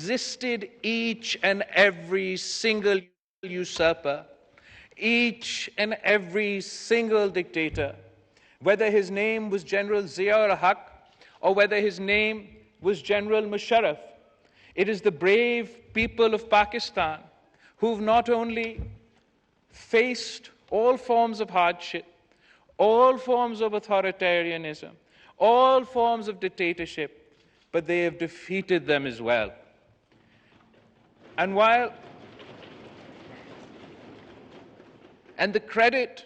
resisted each and every single usurper, each and every single dictator, whether his name was General Zia-ul-Haq or whether his name was General Musharraf. It is the brave people of Pakistan who've not only faced all forms of hardship, all forms of authoritarianism, all forms of dictatorship, but they have defeated them as well. And the credit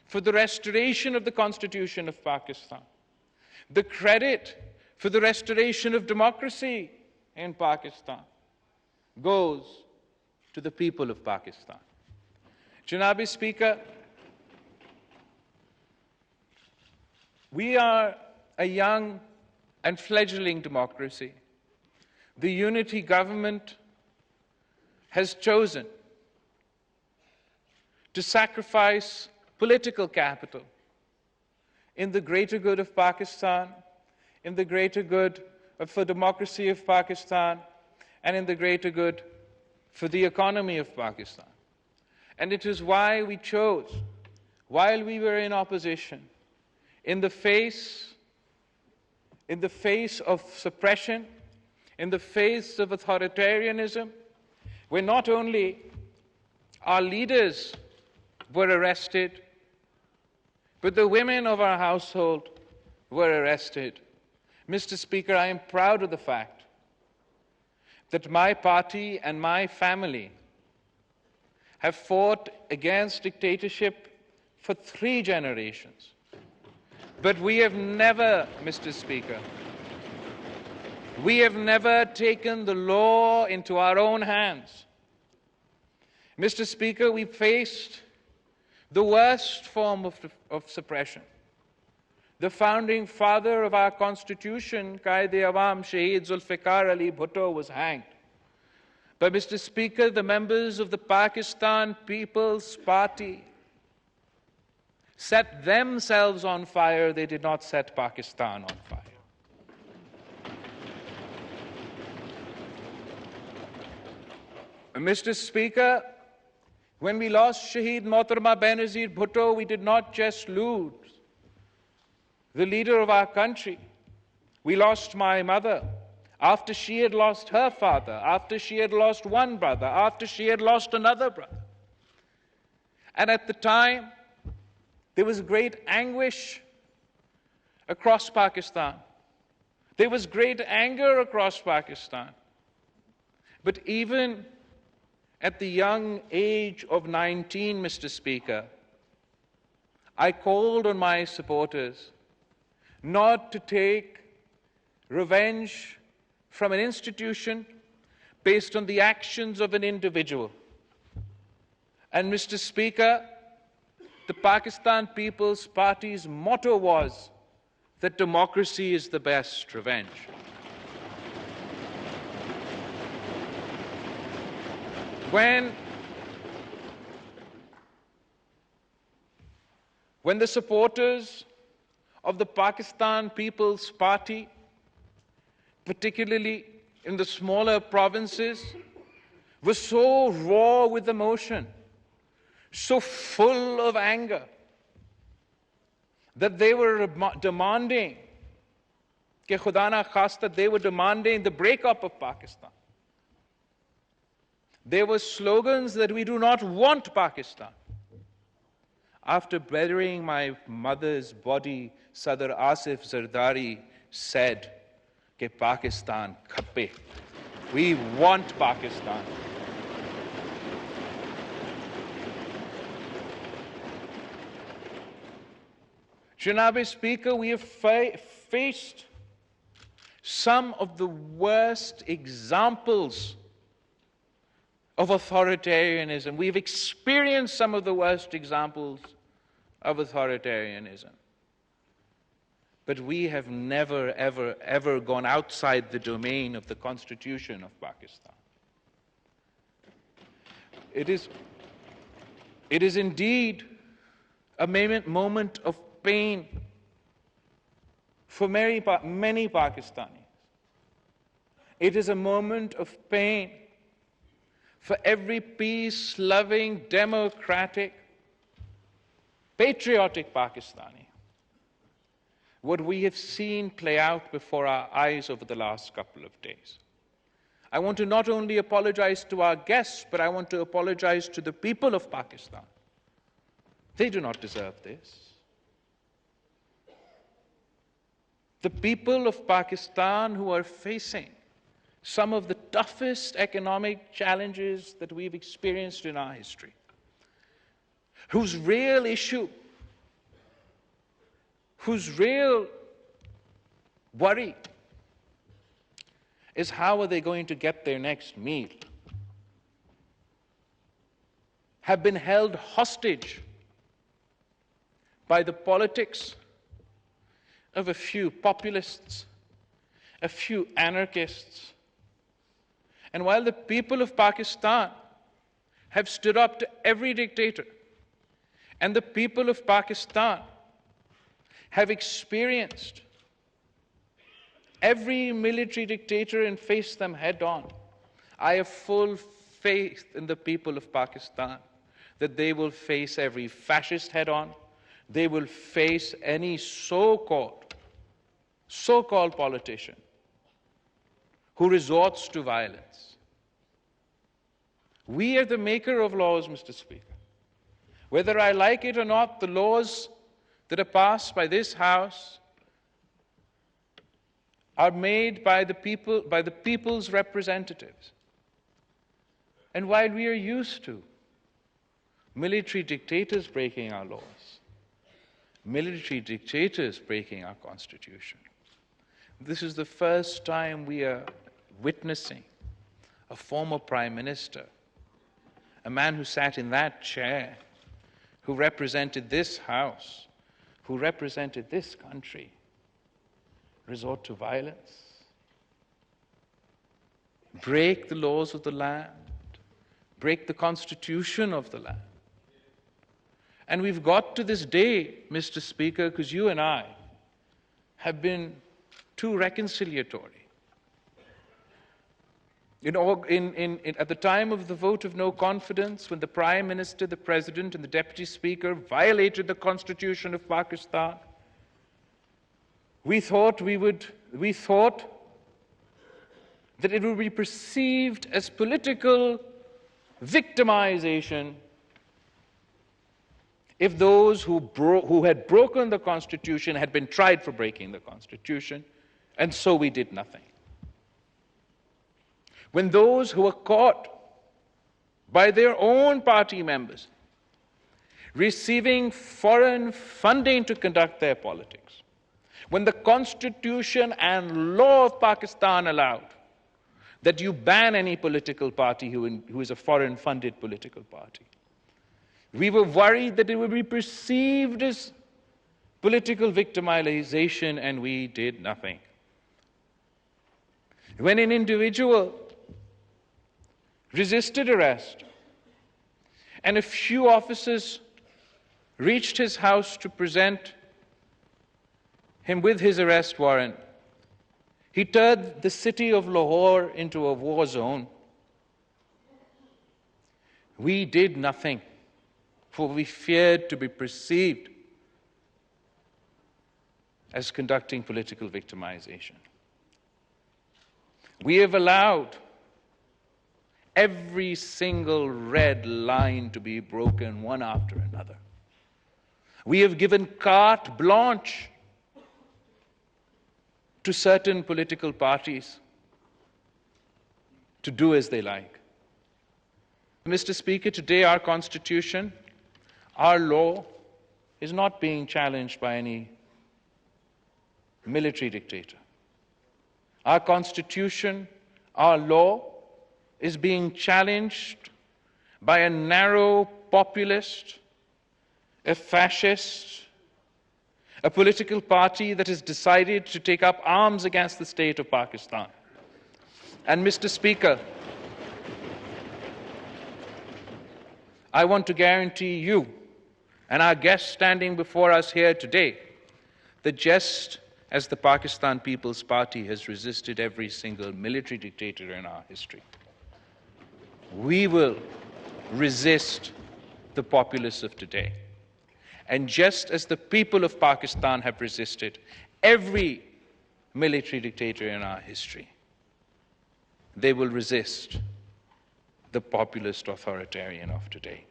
for the restoration of the Constitution of Pakistan, the credit for the restoration of democracy in Pakistan goes to the people of Pakistan. Janabi Speaker, we are a young and fledgling democracy. The unity government has chosen to sacrifice political capital in the greater good of Pakistan, in the greater good for democracy of Pakistan, and in the greater good for the economy of Pakistan. And it is why we chose, while we were in opposition, in the face of suppression, in the face of authoritarianism, where not only our leaders were arrested, but the women of our household were arrested. Mr. Speaker, I am proud of the fact that my party and my family have fought against dictatorship for 3 generations. But we have never, Mr. Speaker, we have never taken the law into our own hands. Mr. Speaker, we faced the worst form of suppression. The founding father of our constitution, Qaid-e-Awam, Shaheed Zulfikar Ali Bhutto, was hanged. But, Mr. Speaker, the members of the Pakistan People's Party set themselves on fire. They did not set Pakistan on fire. Mr. Speaker, when we lost Shaheed Mohtarma Benazir Bhutto, we did not just lose the leader of our country. We lost my mother after she had lost her father, after she had lost one brother, after she had lost another brother. And at the time, there was great anguish across Pakistan. There was great anger across Pakistan. But even at the young age of 19, Mr. Speaker, I called on my supporters not to take revenge from an institution based on the actions of an individual. And, Mr. Speaker, the Pakistan People's Party's motto was that democracy is the best revenge. When the supporters of the Pakistan People's Party, particularly in the smaller provinces, were so raw with emotion, so full of anger, that they were demanding, ke khuda na khasta, they were demanding the breakup of Pakistan. There were slogans that we do not want Pakistan. After burying my mother's body, Sadr Asif Zardari said, ke Pakistan khappe. We want Pakistan. Janabi Speaker, we have faced some of the worst examples of authoritarianism. We've experienced some of the worst examples of authoritarianism. But we have never, ever, ever gone outside the domain of the Constitution of Pakistan. It is indeed a moment of pain for many Pakistanis. It is a moment of pain for every peace-loving, democratic, patriotic Pakistani. What we have seen play out before our eyes over the last couple of days. I want to not only apologize to our guests, but I want to apologize to the people of Pakistan. They do not deserve this. The people of Pakistan who are facing some of the toughest economic challenges that we've experienced in our history, whose real issue, whose real worry is how are they going to get their next meal, have been held hostage by the politics of a few populists, a few anarchists. And while the people of Pakistan have stood up to every dictator, and the people of Pakistan have experienced every military dictator and faced them head on, I have full faith in the people of Pakistan that they will face every fascist head on. They will face any so-called politician who resorts to violence. We are the maker of laws, Mr. Speaker. Whether I like it or not, the laws that are passed by this House are made by the people, by the people's representatives. And while we are used to military dictators breaking our laws, military dictators breaking our constitution, this is the first time we are witnessing a former prime minister, a man who sat in that chair, who represented this House, who represented this country, resort to violence, break the laws of the land, break the constitution of the land. And we've got to this day, Mr. Speaker, because you and I have been too reconciliatory. At the time of the vote of no confidence, when the Prime Minister, the President, and the Deputy Speaker violated the Constitution of Pakistan, we thought that it would be perceived as political victimization if those who had broken the Constitution had been tried for breaking the Constitution, and so we did nothing. When those who were caught by their own party members receiving foreign funding to conduct their politics, when the Constitution and law of Pakistan allowed that you ban any political party who is a foreign-funded political party, we were worried that it would be perceived as political victimization, and we did nothing. When an individual resisted arrest and a few officers reached his house to present him with his arrest warrant, he turned the city of Lahore into a war zone. We did nothing, for we feared to be perceived as conducting political victimization. We have allowed every single red line to be broken one after another. We have given carte blanche to certain political parties to do as they like. Mr. Speaker, today our Constitution, our law, is not being challenged by any military dictator. Our Constitution, our law, is being challenged by a narrow populist, a fascist, a political party that has decided to take up arms against the state of Pakistan. And Mr. Speaker, I want to guarantee you and our guests standing before us here today that just as the Pakistan People's Party has resisted every single military dictator in our history, we will resist the populists of today. And just as the people of Pakistan have resisted every military dictator in our history, they will resist the populist authoritarian of today.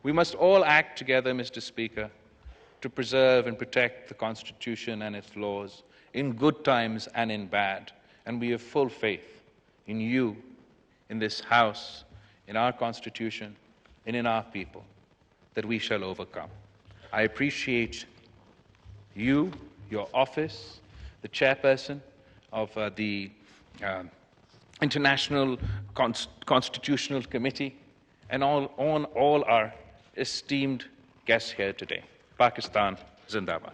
We must all act together, Mr. Speaker, to preserve and protect the Constitution and its laws in good times and in bad. And we have full faith in you, in this House, in our Constitution, and in our people, that we shall overcome. I appreciate you, your office, the chairperson of the International Constitutional Committee, and all our esteemed guests here today. Pakistan Zindabad.